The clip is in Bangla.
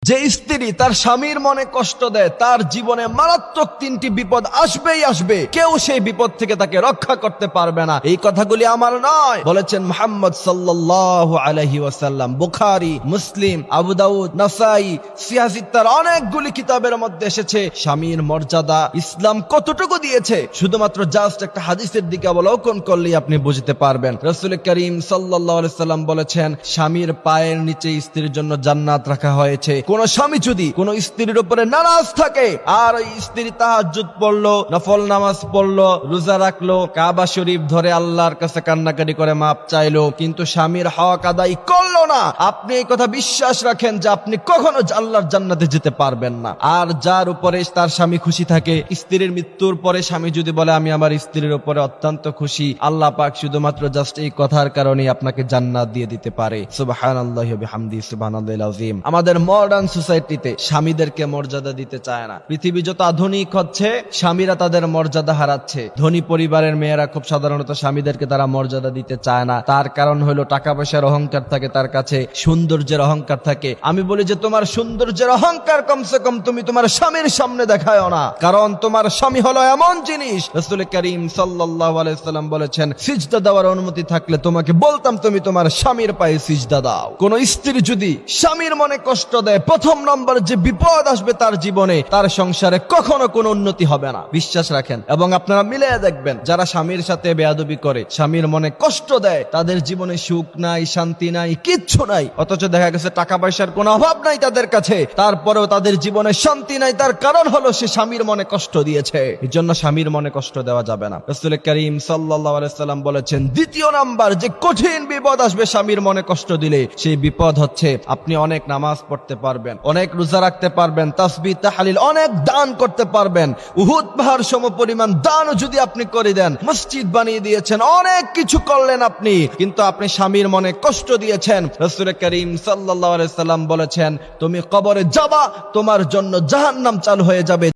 যে স্ত্রী তার স্বামীর মনে কষ্ট দেয়, তার জীবনে মারাত্মক 3টি বিপদ আসবেই আসবে, কেউ সেই বিপদ থেকে তাকে রক্ষা করতে পারবে না। এই কথাগুলি আমার নয়, বলেছেন মুহাম্মদ সাল্লাল্লাহু আলাইহি ওয়াসাল্লাম। বুখারী, মুসলিম, আবু দাউদ, নাসাই, সিয়াসিত্তার অনেকগুলি কিতাবের মধ্যে এসেছে স্বামীর মর্যাদা ইসলাম কতটুকু দিয়েছে। শুধুমাত্র জাস্ট একটা হাদিসের দিকে অবলোকন করলেই আপনি বুঝতে পারবেন। রাসূল করিম সাল্লাল্লাহু আলাইহি ওয়াসাল্লাম বলেছেন, স্বামীর পায়ের নিচে স্ত্রীর জন্য জান্নাত রাখা হয়েছে। কোন স্বামী যদি কোন স্ত্রীর উপরে নারাজ থাকে, আর ওই স্ত্রী তাহাজ্জুদ পড়লো, নফল নামাজ পড়লো, রোজা রাখলো, কাবা শরীফ ধরে আল্লাহর কাছে কান্নাকাটি করে মাপ চাইলো, কিন্তু স্বামীর হক আদায় করলো না, আপনি এই কথা বিশ্বাস রাখেন যে আপনি কখনো আল্লাহর জান্নাতে যেতে পারবেন না। আর যার উপরে তার স্বামী খুশি থাকে, স্ত্রীর মৃত্যুর পরে স্বামী যদি বলে আমি আমার স্ত্রীর উপরে অত্যন্ত খুশি, আল্লাহ পাক শুধুমাত্র জাস্ট এই কথার কারণে আপনাকে জান্নাত দিয়ে দিতে পারে। সুবহানাল্লাহি ওয়া বিহামদিহি, সুবহানাল্লাহিল আযীম। আমাদের মডার্ন সোসাইটিতে স্বামীদেরকে মর্যাদা দিতে চায় না। পৃথিবী যত আধুনিক হচ্ছে, স্বামীরা তাদের মর্যাদা হারাচ্ছে। ধনী পরিবারের মেয়েরা খুব সাধারণত স্বামীদেরকে তারা মর্যাদা দিতে চায় না। তার কারণ হলো টাকা পয়সার অহংকার থাকে তার কাছে, সৌন্দর্যের অহংকার থাকে। আমি বলি যে তোমার সৌন্দর্যের অহংকার কমসে কম তুমি তোমার স্বামীর সামনে দেখায়ও না, কারণ তোমার স্বামী হলো এমন জিনিস, রাসূল করিম সাল্লাল্লাহু আলাইহি ওয়াসাল্লাম বলেছেন, সিজদা দেওয়ার অনুমতি থাকলে তোমাকে বলতাম তুমি তোমার স্বামীর পায়ে সিজদা দাও। কোন স্ত্রী যদি স্বামীর মনে কষ্ট দেয়, প্রথম নম্বর যে বিপদ আসবে তার জীবনে, তার সংসারে কখনো কোনো উন্নতি হবে না। বিশ্বাস রাখেন, এবং আপনারা মিলিয়ে দেখবেন, যারা স্বামীর সাথে বেয়াদবি করে, স্বামীর মনে কষ্ট দেয়, তাদের জীবনে সুখ নাই, শান্তি নাই, কিচ্ছু নাই। অথচ দেখা গেছে টাকা পয়সার কোনো অভাব নাই তাদের কাছে, তারপরেও তাদের জীবনে শান্তি নাই। তার কারণ হলো সে স্বামীর মনে কষ্ট দিয়েছে। এই জন্য স্বামীর মনে কষ্ট দেওয়া যাবে না। রাসূল করিম সাল্লাল্লাহু আলাইহি ওয়াসাল্লাম বলেছেন, দ্বিতীয় নাম্বার যে কঠিন বিপদ আসবে স্বামীর মনে কষ্ট দিলে, সেই বিপদ হচ্ছে আপনি অনেক নামাজ পড়তে পারবেন, অনেক রোজা রাখতে পারবেন, তাসবিহ তাহলিল অনেক দান করতে পারবেন, উহুদ পাহাড় সমপরিমাণ দানও যদি আপনি করে দেন, মসজিদ বানিয়ে দিয়েছেন, অনেক কিছু করলেন আপনি, কিন্তু আপনি স্বামীর মনে কষ্ট দিয়েছেন। রাসূল করিম সাল্লাল্লাহু আলাইহি ওয়াসাল্লাম বলেছেন, তুমি কবরে যাবা, তোমার জন্য জাহান্নাম চালু হয়ে যাবে।